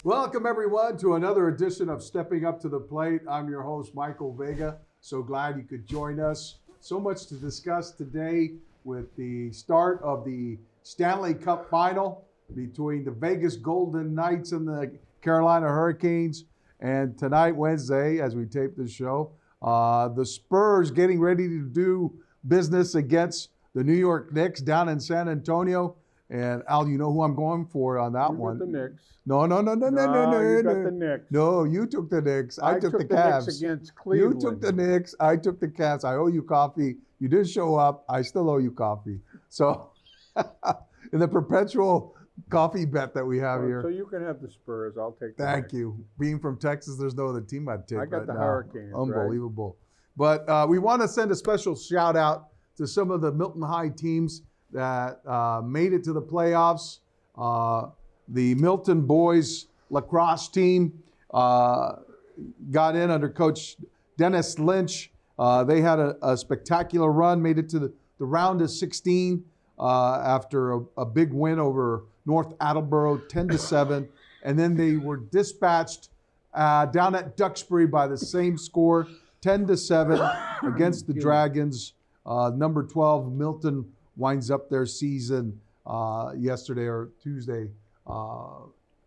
Welcome, everyone, to another edition of Stepping Up to the Plate. I'm your host, Michael Vega. So glad you could join us. So much to discuss today with the start of the Stanley Cup final between the Vegas Golden Knights and the Carolina Hurricanes. And tonight, Wednesday, as we tape this show, the Spurs getting ready to do business against the New York Knicks down in San Antonio. And Al, you know who I'm going for on that one? The Knicks. No. You got the Knicks. No, you took the Knicks. I took the Cavs. Knicks against Cleveland. You took the Knicks. I took the Cavs. I owe you coffee. You didn't show up. I still owe you coffee. So, in the perpetual coffee bet that we have here. So you can have the Spurs. I'll take the Thank Knicks. you. Being from Texas, there's no other team I'd take. I got right the now. Hurricanes. Unbelievable. Right? But we want to send a special shout out to some of the Milton High teams that made it to the playoffs. The Milton boys lacrosse team got in under Coach Dennis Lynch. They had a spectacular run, made it to the round of 16 after a big win over North Attleboro, 10-7. And then they were dispatched down at Duxbury by the same score, 10-7 against the Dragons. Number 12, Milton, winds up their season yesterday or Tuesday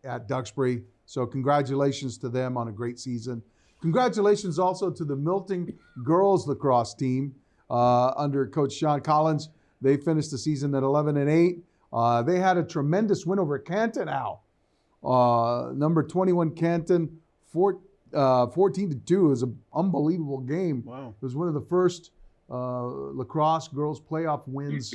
at Duxbury. So congratulations to them on a great season. Congratulations also to the Milton girls lacrosse team under Coach Sean Collins. They finished the season at 11-8. They had a tremendous win over Canton, Al. Number 21 Canton, 14-2. It was an unbelievable game. Wow. It was one of the first lacrosse girls playoff wins,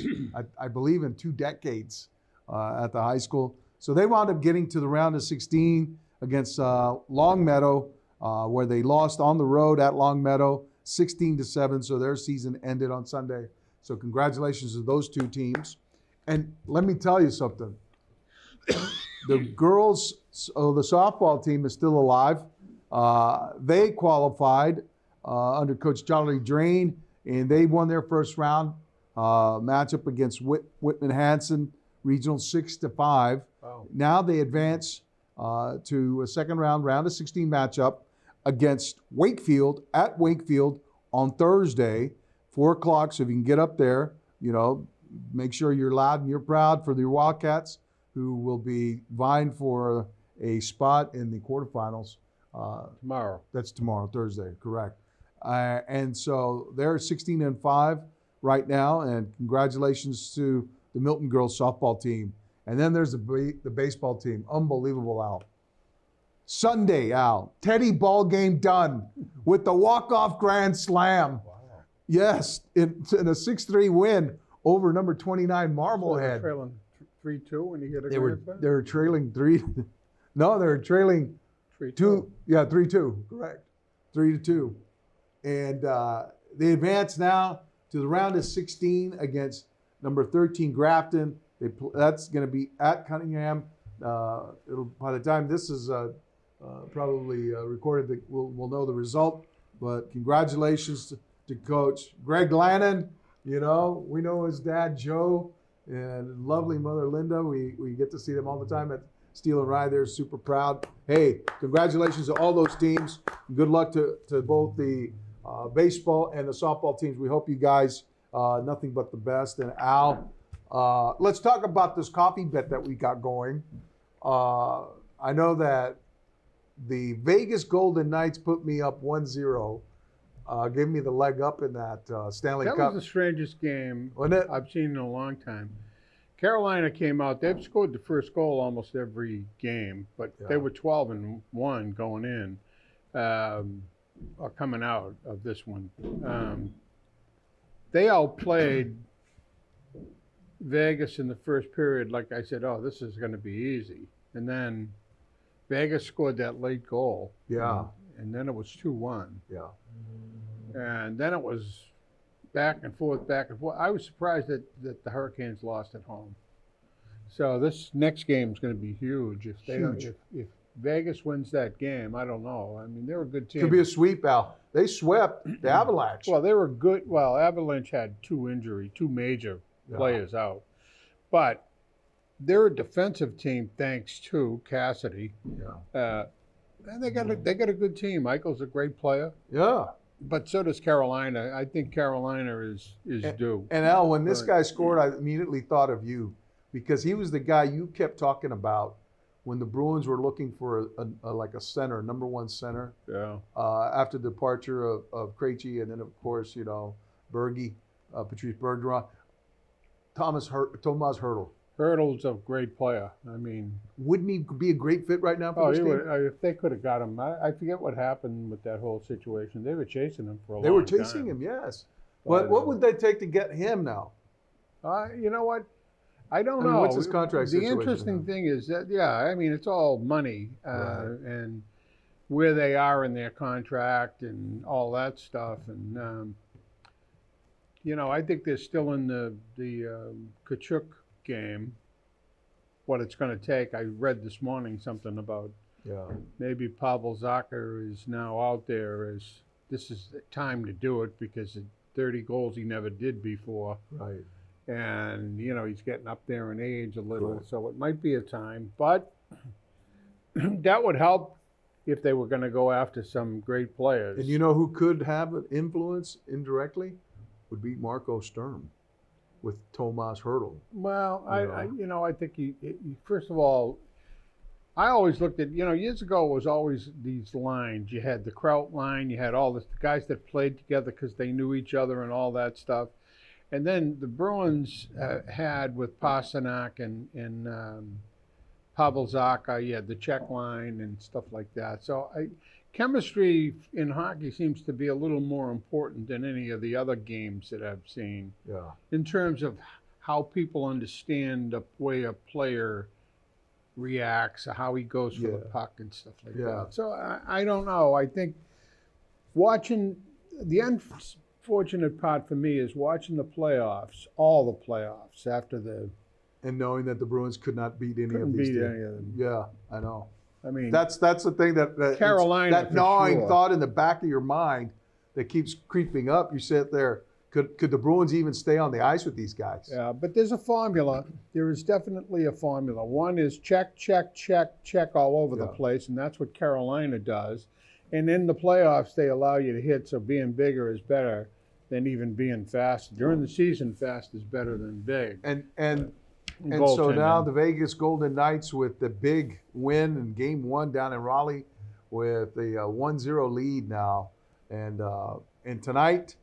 I believe, in 2 decades at the high school. So they wound up getting to the round of 16 against Longmeadow, where they lost on the road at Longmeadow, 16-7. So their season ended on Sunday. So congratulations to those 2 teams. And let me tell you something. The girls, the softball team is still alive. They qualified under Coach Charlie Drain, and they won their first round matchup against Whitman Hanson, regional 6-5. Wow. Now they advance to a second round of 16 matchup against Wakefield at Wakefield on Thursday, 4 o'clock. So if you can get up there, make sure you're loud and you're proud for the Wildcats, who will be vying for a spot in the quarterfinals. Tomorrow. That's tomorrow, Thursday, correct. And so they're 16-5 right now, and congratulations to the Milton girls softball team. And then there's the baseball team. Unbelievable, Al. Sunday, Al, Teddy ball game done with the walk-off grand slam. Wow. Yes, in a 6-3 win over number 29 Marblehead. So trailing 3-2 when you get a They were grand slam? trailing 3. No, they were trailing 3-2. Yeah, 3-2, correct. 3-2. And they advance now to the round of 16 against number 13 Grafton. That's going to be at Cunningham. By the time this is probably recorded, we'll know the result. But congratulations to Coach Greg Lannon. We know his dad Joe and lovely mother Linda. We get to see them all the time at Steel and Rye. They're super proud. Hey, congratulations to all those teams. Good luck to both the baseball and the softball teams. We hope you guys nothing but the best. And Al, let's talk about this coffee bet that we got going. I know that the Vegas Golden Knights put me up 1-0, gave me the leg up in that Stanley Cup. That was the strangest game Wasn't it? I've seen in a long time. Carolina came out. They've scored the first goal almost every game, but they were 12-1 going in, or coming out of this one. They outplayed Vegas in the first period. Like I said, this is going to be easy. And then Vegas scored that late goal. Yeah. And then it was 2-1. Yeah. And then it was back and forth. I was surprised that the Hurricanes lost at home. So this next game is going to be huge. If Vegas wins that game, I don't know. I mean, they're a good team. Could be a sweep, Al. They swept the Avalanche. Well, they were good. Well, Avalanche had two major players out. But they're a defensive team thanks to Cassidy. Yeah. And they got a good team. Michael's a great player, Yeah. but so does Carolina. I think Carolina is due. And Al, when this Right. guy scored, I immediately thought of you because he was the guy you kept talking about when the Bruins were looking for like a center, number one center, Yeah. after the departure of Krejci and then of course Berge, Patrice Bergeron, Tomas Hertl. Hurdle's a great player. I mean, Wouldn't he be a great fit right now for this he team? would, if they could have got him. I forget what happened with that whole situation. They were chasing him for a They long were chasing time. him, yes. But what would they take to get him now? You know what? I don't I mean, know. what's his contract The situation interesting now? thing is that, yeah, I mean, it's all money Right. and where they are in their contract and all that stuff. And, I think they're still in the Kachuk game, what it's going to take. I read this morning something about Yeah. maybe Pavel Zacha is now out there as this is the time to do it because of 30 goals he never did before. Right. And he's getting up there in age a little, Right. so it might be a time. But that would help if they were going to go after some great players. And you know who could have an influence indirectly? Would be Marco Sturm with Tomas Hertl. Well, You I think he first of all, I always looked at years ago it was always these lines. You had the Kraut line, you had all the guys that played together because they knew each other and all that stuff. And then the Bruins had with Pasternak and Pavel Zacha, you had the Czech line and stuff like that. So chemistry in hockey seems to be a little more important than any of the other games that I've seen Yeah. in terms of how people understand the way a player reacts, or how he goes for the Yeah. puck and stuff like Yeah. that. So I don't know. I think watching the unfortunate part for me is watching the playoffs, all the playoffs after the And knowing that the Bruins could not beat any couldn't of these beat teams. any of them. Yeah, I know. I mean, That's the thing that Carolina, that for gnawing sure. thought in the back of your mind that keeps creeping up. You sit there. Could the Bruins even stay on the ice with these guys? yeah, but there's a formula. There is definitely a formula. One is check, check, check, check all over the Yeah. place, and that's what Carolina does. And in the playoffs, they allow you to hit, so being bigger is better than even being fast. During the season, fast is better than big. And so Goaltending. now the Vegas Golden Knights with the big win in Game 1 down in Raleigh with a 1-0 lead now, and tonight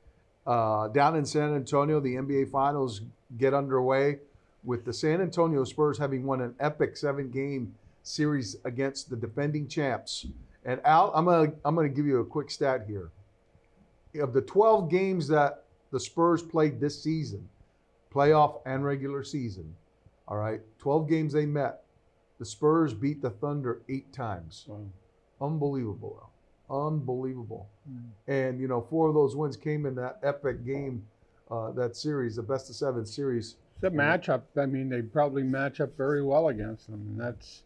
down in San Antonio, the NBA Finals get underway with the San Antonio Spurs having won an epic 7-game series against the defending champs. And Al, I'm gonna give you a quick stat here. Of the 12 games that the Spurs played this season, playoff and regular season, all right, 12 games they met, the Spurs beat the Thunder 8 times. Wow. Unbelievable, Al. Unbelievable. Mm. And 4 of those wins came in that epic game, that series, the best of 7 series. It's a matchup. I mean, they probably match up very well against them, and that's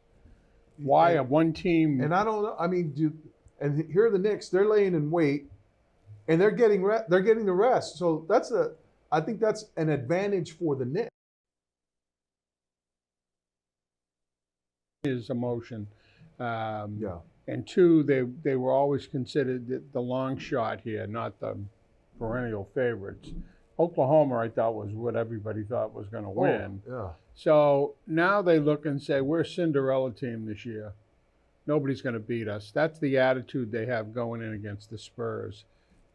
why a one team. And I don't know. I mean, and here are the Knicks. They're laying in wait, and they're getting the rest. So I think that's an advantage for the Knicks. Is emotion. Yeah. And 2, they were always considered the long shot here, not the perennial favorites. Oklahoma, I thought, was what everybody thought was going to win. Oh, yeah. So now they look and say, we're Cinderella team this year. Nobody's going to beat us. That's the attitude they have going in against the Spurs.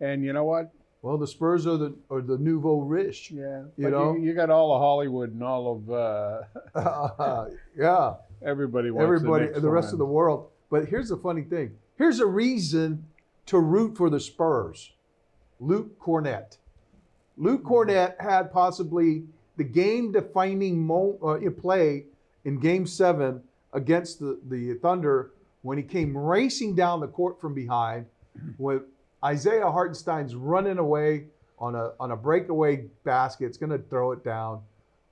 And you know what? Well, the Spurs are the nouveau riche. Yeah. You know? You got all of Hollywood and all of Yeah. everybody wants The rest of the world. But here's the funny thing. Here's a reason to root for the Spurs. Luke Cornett. Luke Cornett had possibly the game-defining play in Game 7 against the Thunder when he came racing down the court from behind with Isaiah Hartenstein's running away on a breakaway basket. It's going to throw it down.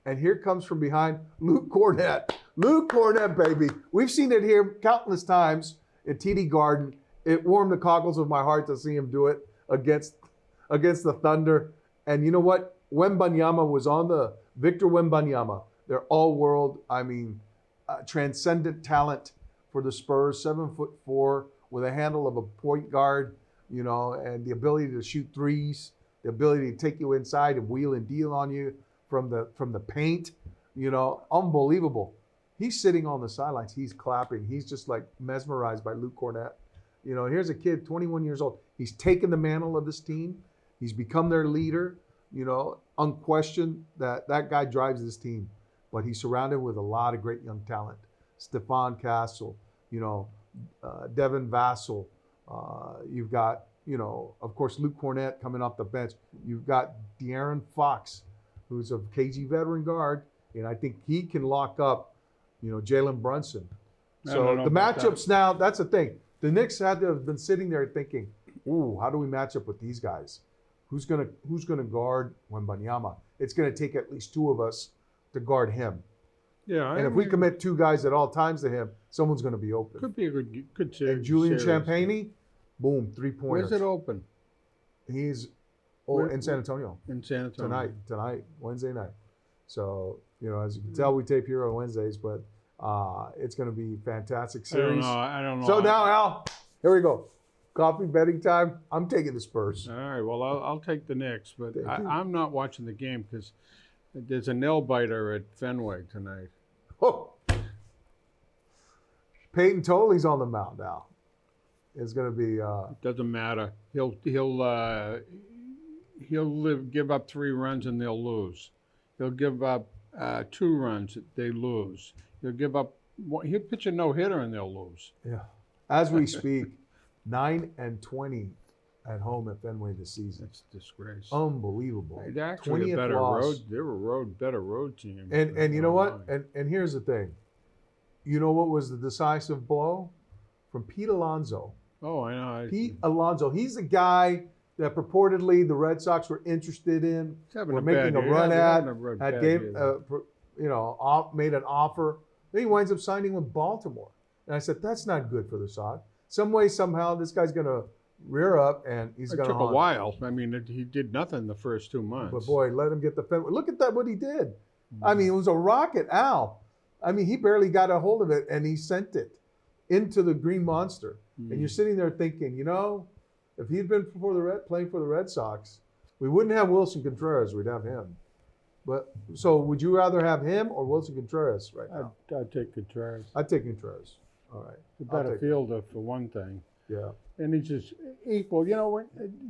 And here comes from behind Luke Cornett. Luke Cornett, baby. We've seen it here countless times at TD Garden. It warmed the cockles of my heart to see him do it against the Thunder. And you know what? Victor Wembanyama They're all world. I mean, transcendent talent for the Spurs. 7'4" with a handle of a point guard, you know, and the ability to shoot threes, the ability to take you inside and wheel and deal on you from the paint. You know, unbelievable. He's sitting on the sidelines. He's clapping. He's just like mesmerized by Luke Cornett. You know, here's a kid, 21 years old. He's taken the mantle of this team. He's become their leader. You know, unquestioned that guy drives this team. But he's surrounded with a lot of great young talent. Stephon Castle, you know, Devin Vassell. You've got, you know, of course, Luke Cornett coming off the bench. You've got De'Aaron Fox, who's a KG veteran guard, and I think he can lock up, you know, Jalen Brunson. So the matchups now, that's the thing. The Knicks had to have been sitting there thinking, ooh, how do we match up with these guys? Who's gonna guard Wembanyama? It's gonna take at least two of us to guard him. Yeah, and if we commit two guys at all times to him, someone's gonna be open. Could be a good series. And Julian Champagnie, boom, 3-pointers. Where's it open? He's in San Antonio. In San Antonio. Tonight, Wednesday night. So, you know, as you can tell, we tape here on Wednesdays, but it's going to be a fantastic series. I don't know. So now, Al, here we go. Coffee betting time. I'm taking the Spurs. All right. Well, I'll take the Knicks, but I'm not watching the game because there's a nail biter at Fenway tonight. Oh. Peyton Tolley's on the mound now. It's going to be. It doesn't matter. He'll give up 3 runs and they'll lose. He'll give up 2 runs, they lose. He'll pitch a no-hitter and they'll lose. Yeah. As we speak, 9-20 at home at Fenway this season. That's a disgrace. Unbelievable. They're actually a better road. They were better road team. And you know what? And here's the thing. You know what was the decisive blow? From Pete Alonso. Oh, I know. Pete Alonso. He's the guy that purportedly the Red Sox were interested in, were making a run at, made an offer. Then he winds up signing with Baltimore. And I said, that's not good for the Sox. Some way, somehow, this guy's going to rear up and he's going to. It took a while. I mean, he did nothing the first 2 months. But boy, let him get the Fenway. Look at that, what he did. I mean, it was a rocket, Al. I mean, he barely got a hold of it and he sent it into the Green Monster. And you're sitting there thinking, you know, if he'd been playing for the Red Sox, we wouldn't have Wilson Contreras. We'd have him. But so, would you rather have him or Wilson Contreras right now? I'd take Contreras. I'd take Contreras. All right. He's a better fielder for one thing. Yeah. And he's just equal. You know,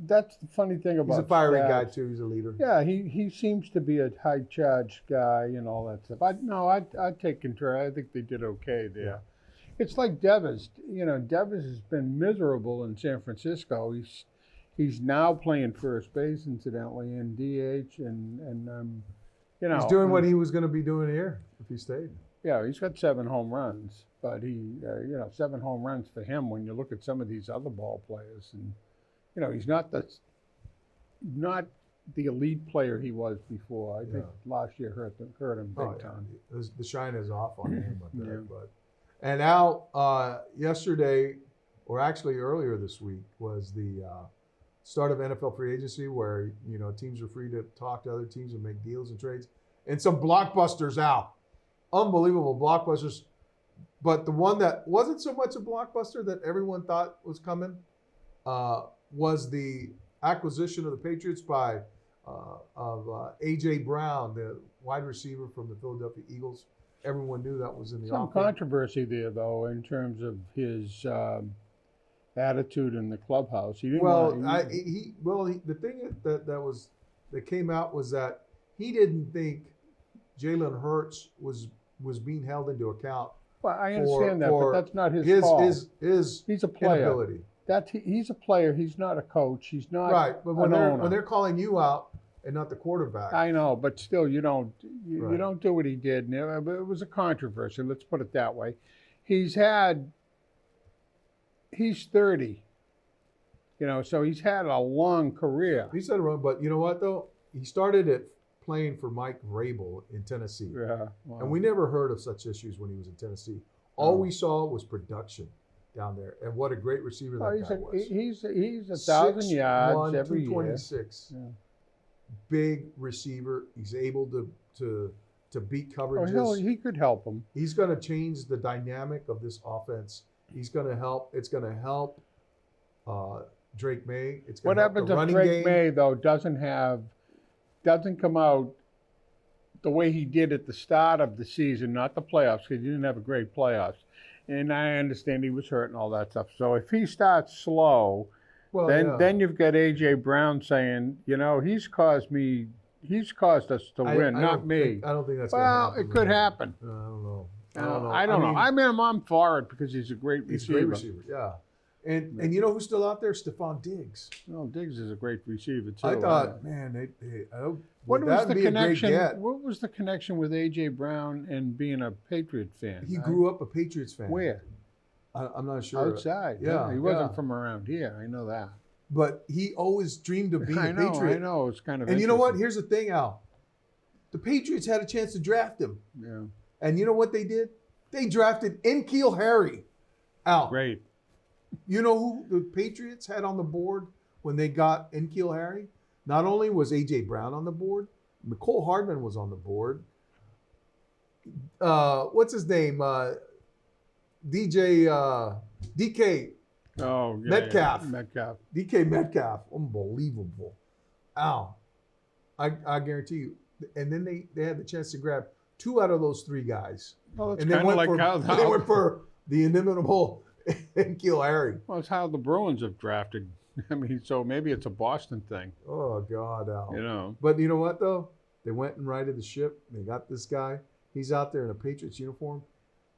that's the funny thing about. He's a fiery guy too. He's a leader. Yeah, he seems to be a high charge guy and all that stuff. I'd take Contreras. I think they did okay there. Yeah. It's like Devers. You know, Devers has been miserable in San Francisco. He's now playing first base, incidentally, in DH, and you know, he's doing what he was going to be doing here if he stayed. Yeah, he's got 7 home runs, but 7 home runs for him. When you look at some of these other ball players, and you know, he's not the elite player he was before. I think last year hurt him big time. The shine is off on him up there, but. And now, yesterday, or actually earlier this week, was the start of NFL free agency, where you know teams are free to talk to other teams and make deals and trades, and some blockbusters out, unbelievable blockbusters. But the one that wasn't so much a blockbuster that everyone thought was coming was the acquisition of the Patriots by A.J. Brown, the wide receiver from the Philadelphia Eagles. Everyone knew that was in the offense. Some controversy there, though, in terms of his attitude in the clubhouse. He didn't. The thing that came out was that he didn't think Jalen Hurts was being held into account. Well, I understand that, but that's not his fault. He's a player. Inability. He's a player. He's not a coach. He's not right. But when owner. they're calling you out and not the quarterback, I know, but still, you don't do what he did. But it was a controversy. Let's put it that way. He's 30. You know, so he's had a long career. He's had a run, but you know what though? He started playing for Mike Vrabel in Tennessee. Yeah. Wow. And we never heard of such issues when he was in Tennessee. All we saw was production down there, and what a great receiver that guy was. He's 1,000 yards every 226. year. Yeah. Big receiver. He's able to to beat Oh, coverages. he could help them. He's going to change the dynamic of this offense. He's going to help. It's going to help Drake May. It's going What to help happens the if running Drake game. May, though, doesn't come out the way he did at the start of the season, not the playoffs, because he didn't have a great playoffs. And I understand he was hurt and all that stuff. So if he starts slow, Well, then you've got A.J. Brown saying, he's caused us to win, not me. I don't think that's going to Well, happen. it could happen. I don't know. I don't know. I mean, I'm for it because he's a great He's a receiver. great receiver, yeah. And you know who's still out there? Stephon Diggs. Well, Diggs is a great receiver too. I thought, man, What was the be a great connection? get. What was the connection with A.J. Brown and being a Patriot fan? He grew up a Patriots fan. Where? I'm not sure. Outside. Yeah, He wasn't from around here. I know that. But he always dreamed of being a Patriot. I know. It's kind of. And you know what? Here's the thing, Al. The Patriots had a chance to draft him. Yeah. And you know what they did? They drafted N'Keal Harry. Al. Great. You know who the Patriots had on the board when they got N'Keal Harry? Not only was A.J. Brown on the board, McCole Hardman was on the board. What's his name? DK Oh, yeah, Metcalf. Yeah. Metcalf. DK Metcalf. Unbelievable. Al, I guarantee you. And then they had the chance to grab 2 out of those 3 guys. Well, it's And they kind of went like for they went for the inimitable N'Keal Harry. Well, it's how the Bruins have drafted. I mean, so maybe it's a Boston thing. Oh God, Al. But you know what though? They went and righted the ship. They got this guy. He's out there in a Patriots uniform.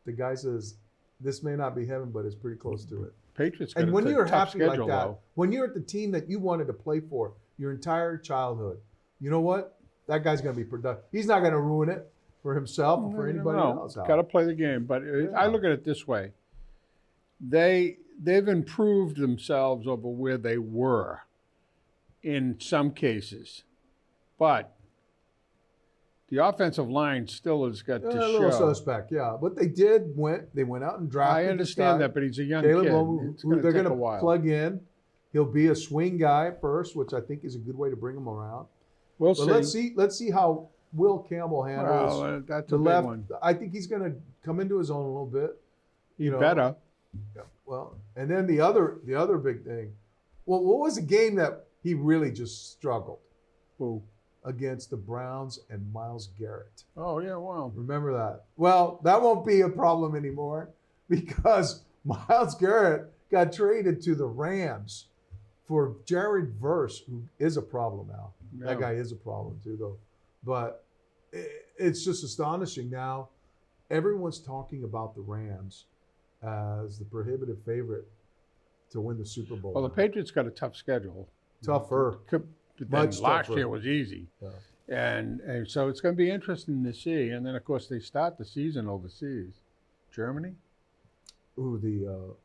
The guy says, "This may not be heaven, but it's pretty close to it." Patriots got And when a you're tough happy schedule, like that, though. when you're at the team that you wanted to play for your entire childhood, you know what? That guy's going to be productive. He's not going to ruin it for himself or for anybody else. Got to play the game. But I look at it this way: they've improved themselves over where they were in some cases, but the offensive line still has got to a show. little suspect, yeah. But they went out and drafted. I understand that, but he's a young Caleb kid. Lowe, It's who going they're to take going a to while. plug in. He'll be a swing guy at first, which I think is a good way to bring him around. We'll But see. let's see how Will Campbell handles Well, that's the a big left. one. I think he's going to come into his own a little bit. He better. Yeah, well, and then the other big thing. Well, what was a game that he really just struggled Who? against the Browns and Myles Garrett? Oh, yeah, well. Remember that? Well, that won't be a problem anymore because Myles Garrett got traded to the Rams for Jared Verse, who is a problem now. Yeah. That guy is a problem too, though. But it's just astonishing now. Everyone's talking about the Rams as the prohibitive favorite to win the Super Bowl. Well, the Patriots got a tough schedule. Tougher. But Much last tougher. year was easy. Yeah. And so it's going to be interesting to see. And then, of course, they start the season overseas. Germany? Ooh, the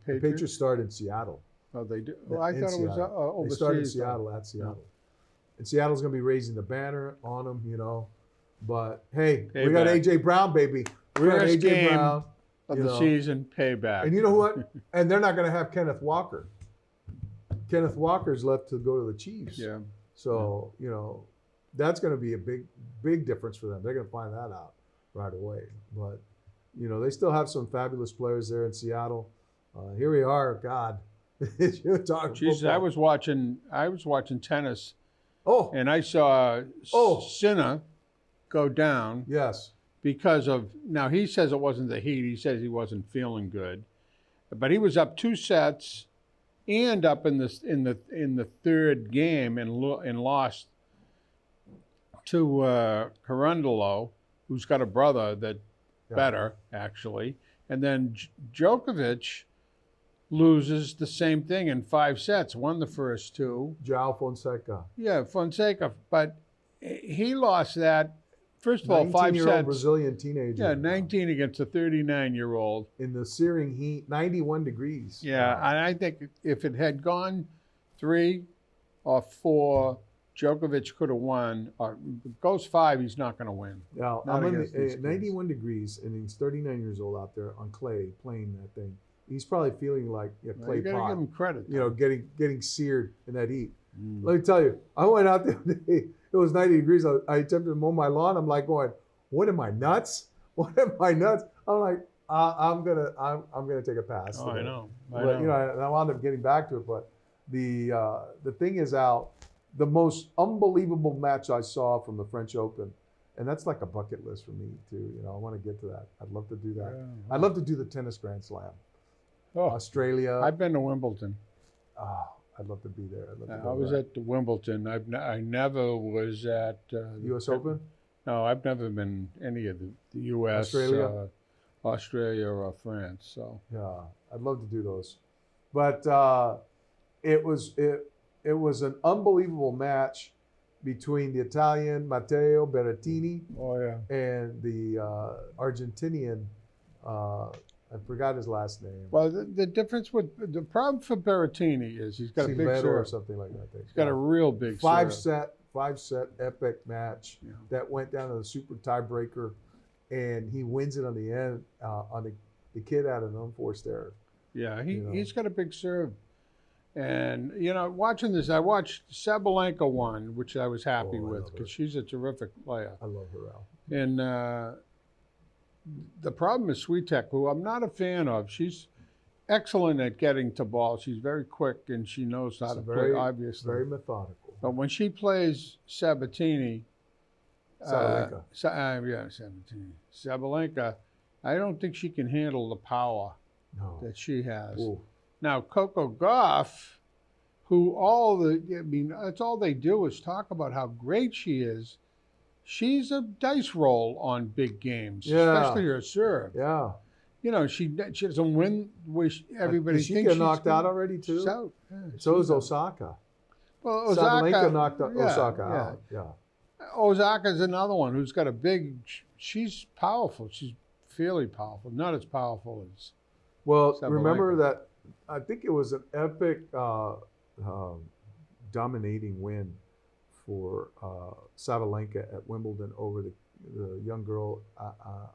Patriots start in Seattle. Oh, they do? Well, I In thought it was Seattle. overseas. They start in Seattle, at Seattle. And Seattle's going to be raising the banner on them, But, hey, we got Payback. A.J. Brown, baby. We got First A.J. game Brown. Of you the know. season, payback. And you know what? And they're not going to have Kenneth Walker. Kenneth Walker's left to go to the Chiefs. Yeah. So, that's going to be a big, big difference for them. They're going to find that out right away. But, they still have some fabulous players there in Seattle. Here we are. God, you're talking Jesus, football. I was watching tennis, Oh, and I saw Oh. Sinner go down yes. because of, now he says it wasn't the heat. He says he wasn't feeling good, but he was up 2 sets and up in the third game and lost to Carundolo, who's got a brother that better actually, and then Djokovic loses the same thing in 5 sets. Won the first 2. João Fonseca. Yeah, Fonseca, but he lost that. First of all, 5 19-year-old sets. Brazilian teenager. Yeah, 19 against a 39-year-old. In the searing heat, 91 degrees. Yeah, and I think if it had gone 3 or 4, Djokovic could have won. Or if it goes 5, he's not going to win. Now, Not I'm in against these 91 degrees, and he's 39 years old out there on clay playing that thing. He's probably feeling like a Well, clay you got to pot. give him credit. Getting seared in that heat. Mm. Let me tell you, I went out there. It was 90 degrees. I attempted to mow my lawn. I'm like going, what am I nuts? What am I nuts? I'm like, I'm gonna take a pass. Oh, I know. But you know, and I wound up getting back to it. But the thing is, Al, the most unbelievable match I saw from the French Open, and that's like a bucket list for me too. You know, I want to get to that. I'd love to do that. Yeah. I'd love to do the tennis Grand Slam. Oh, Australia. I've been to Wimbledon. Oh, I'd love to be there. I'd love to I go was back. at the Wimbledon. I never was at U.S. Open. No, I've never been any of the U.S. Australia? Australia or France. So Yeah, I'd love to do those. But it was an unbelievable match between the Italian Matteo Berrettini oh yeah, and the Argentinian. I forgot his last name. well the difference with the problem for Berrettini is he's got a big Silveiro or serve. something like that. I think. He's got a real big five serve. set epic match Yeah. that went down to the super tiebreaker, and he wins it on the end on the kid had an unforced error. Yeah, you know. he's got a big serve. And, you know, watching this, I watched Sabalenka one, which I was happy Oh, I with love her. because she's a terrific player. I love her, Al. And the problem is Swiatek, who I'm not a fan of. She's excellent at getting to ball. She's very quick and she knows how She's to very, play, obviously. very methodical. But when she plays Sabatini, Sabalenka. Sabalenka, I don't think she can handle the power No. that she has. Ooh. Now, Coco Gauff, who that's all they do is talk about how great she is. She's a dice roll on big games, Yeah. especially her serve. Yeah. You know, she doesn't win where everybody Did she thinks get she's knocked out gonna- already too? She's out. Yeah, So is she's out. Osaka. Well, Osaka Sabalenka knocked yeah, Osaka yeah. out. Yeah. Osaka's another one who's got a big. She's powerful. She's fairly powerful. Not as powerful as. Well, Sabalenka. remember that I think it was an epic dominating win for Sabalenka at Wimbledon over the young girl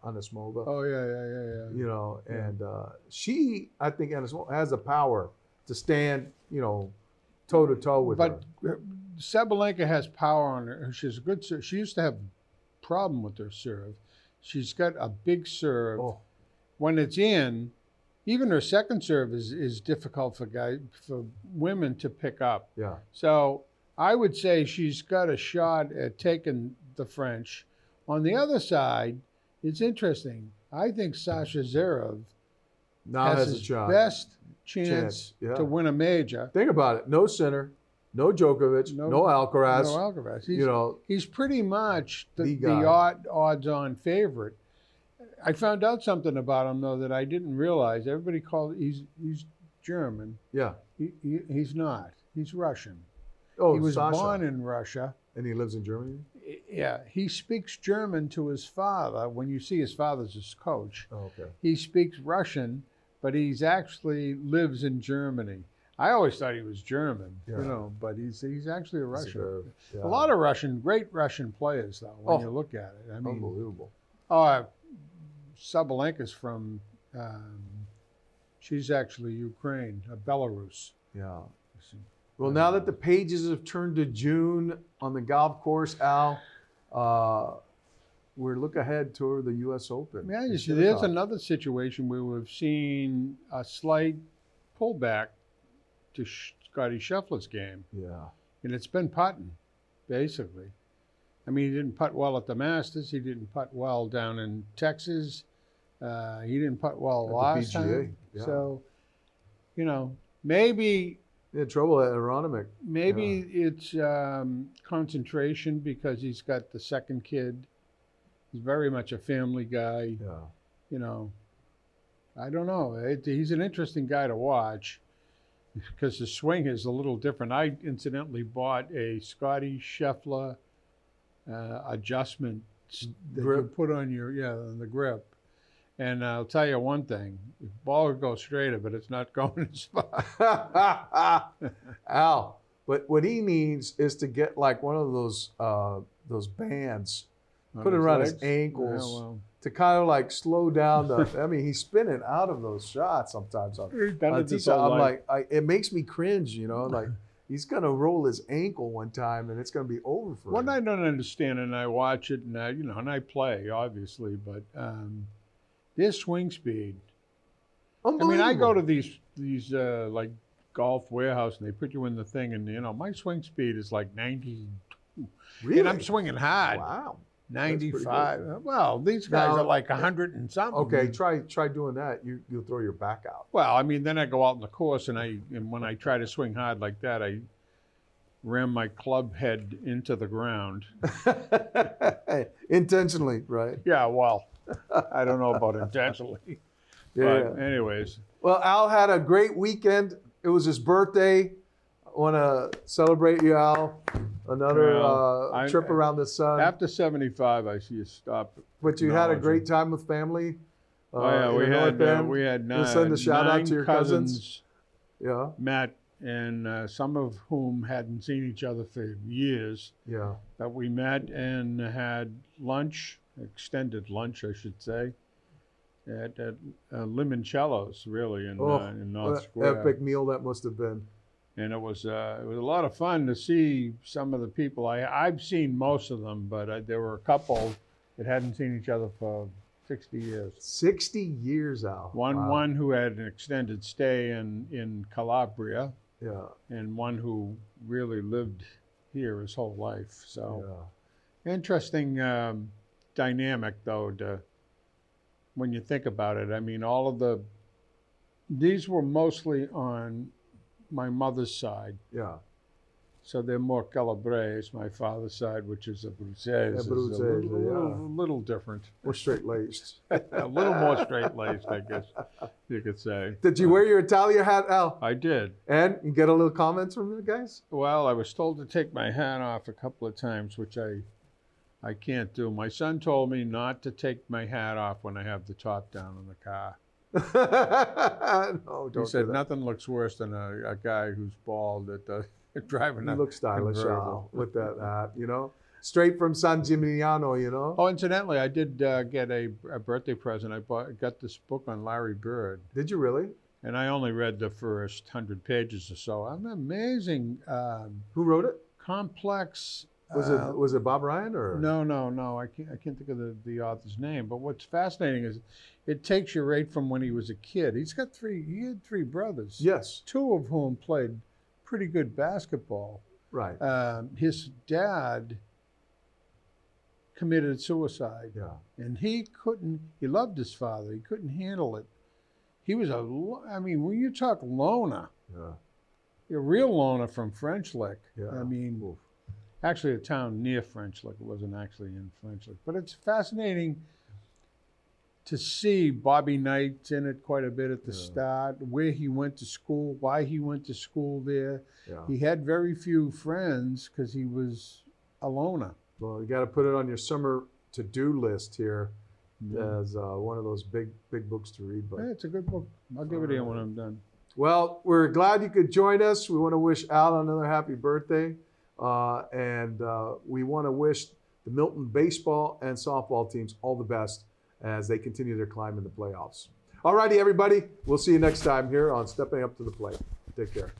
Anisimova. Oh yeah. You know, Yeah. and she, I think, Anisimova has the power to stand, you know, toe to toe with But her. Sabalenka has power on her. She's a good serve. She used to have a problem with her serve. She's got a big serve. Oh, When it's in, even her second serve is difficult for women to pick up. yeah. So I would say she's got a shot at taking the French. On the other side, it's interesting. I think Sasha Zverev Now has a his shot. best chance yeah. to win a major. Think about it. No Sinner, no Djokovic, no, Alcaraz. No Alcaraz. You know, He's pretty much The the guy. odds-on favorite. I found out something about him though that I didn't realize. Everybody called he's German. yeah. He's not. He's Russian. Oh, He was Sasha. born in Russia. And he lives in Germany? Yeah, he speaks German to his father. When you see his father's his coach, Oh, okay. he speaks Russian, but he's actually lives in Germany. I always thought he was German, Yeah. you know, but he's actually a Russian. Yeah. A lot of great Russian players, though, when Oh, you look at it. I mean, unbelievable. Sabalenka's from, she's actually Ukraine, Belarus. Yeah. Well, now that the pages have turned to June on the golf course, Al, we're look ahead toward the U.S. Open. Yeah, in you see, there's Shinnecock. another situation where we've seen a slight pullback to Scotty Scheffler's game, Yeah. and it's been putting, basically. I mean, he didn't putt well at the Masters. He didn't putt well down in Texas. He didn't putt well At the last PGA, time. yeah. So, you know, maybe He had trouble at Aronimik. it's concentration because he's got the second kid. He's very much a family guy. Yeah. You know, I don't know. He's an interesting guy to watch because the swing is a little different. I incidentally bought a Scotty Scheffler adjustment that you Grip? put on on the grip. And I'll tell you one thing: the ball would go straighter, but it's not going as far. Al, but what he needs is to get like one of those bands, put it around his legs? ankles Yeah, well, to kind of like slow down the. I mean, he's spinning out of those shots sometimes. he's done it his I'm whole life. like, it makes me cringe, you know, like he's going to roll his ankle one time, and it's going to be over for What him. I don't understand, and I watch it, and I play obviously, but their swing speed. I mean, I go to these like Golf Warehouse, and they put you in the thing, and my swing speed is like 92, Really? and I'm swinging hard. Wow. 95. Well, these guys are like 100 and something. Okay, try doing that. You'll throw your back out. Well, I mean, then I go out in the course, and when I try to swing hard like that, I ram my club head into the ground. Intentionally, right? Yeah, well, I don't know about intentionally. Yeah. But anyways. Well, Al had a great weekend. It was his birthday. I want to celebrate you, Al. Another trip around the sun. After 75, I see you stop. But you had a great time with family. We had We'll send a shout out to your cousins. Yeah. Matt, and some of whom hadn't seen each other for years. Yeah. That we met and had lunch, extended lunch, I should say, at Limoncello's, really, in North Square. Epic meal that must have been. And it was a lot of fun to see some of the people. I've seen most of them, but there were a couple that hadn't seen each other for 60 years. 60 years, Al. One who had an extended stay in Calabria. Yeah. And one who really lived here his whole life. So interesting dynamic, though, when you think about it. I mean, these were mostly on my mother's side. Yeah. So they're more Calabres. My father's side, which is a Bruxelles, is a little different. More straight-laced. A little more straight-laced, I guess you could say. Did you wear your Italia hat, Al? I did. And you get a little comments from the guys? Well, I was told to take my hat off a couple of times, which I can't do. My son told me not to take my hat off when I have the top down in the car. No, don't. He said nothing looks worse than a guy who's bald driving. You look stylish, Al, with that hat, straight from San Gimignano, Oh, incidentally, I did get a birthday present. I got this book on Larry Bird. Did you really? And I only read the first 100 pages or so. Amazing. Who wrote it? Complex. Was it Bob Ryan or? No. I can't think of the author's name. But what's fascinating is it takes you right from when he was a kid. He had three brothers. Yes. Two of whom played pretty good basketball. Right. His dad committed suicide. Yeah. And he loved his father. He couldn't handle it. He was when you talk loner, a real loner from French Lick. Yeah. I mean, Oof. Actually a town near French Lick. It wasn't actually in French Lick. But it's fascinating to see Bobby Knight's in it quite a bit at the start, where he went to school, why he went to school there. Yeah. He had very few friends because he was a loner. Well, you got to put it on your summer to-do list here as one of those big books to read. But it's a good book. I'll give it to you when I'm done. Well, we're glad you could join us. We want to wish Al another happy birthday. And we want to wish the Milton baseball and softball teams all the best as they continue their climb in the playoffs. All righty, everybody. We'll see you next time here on Stepping Up to the Plate. Take care.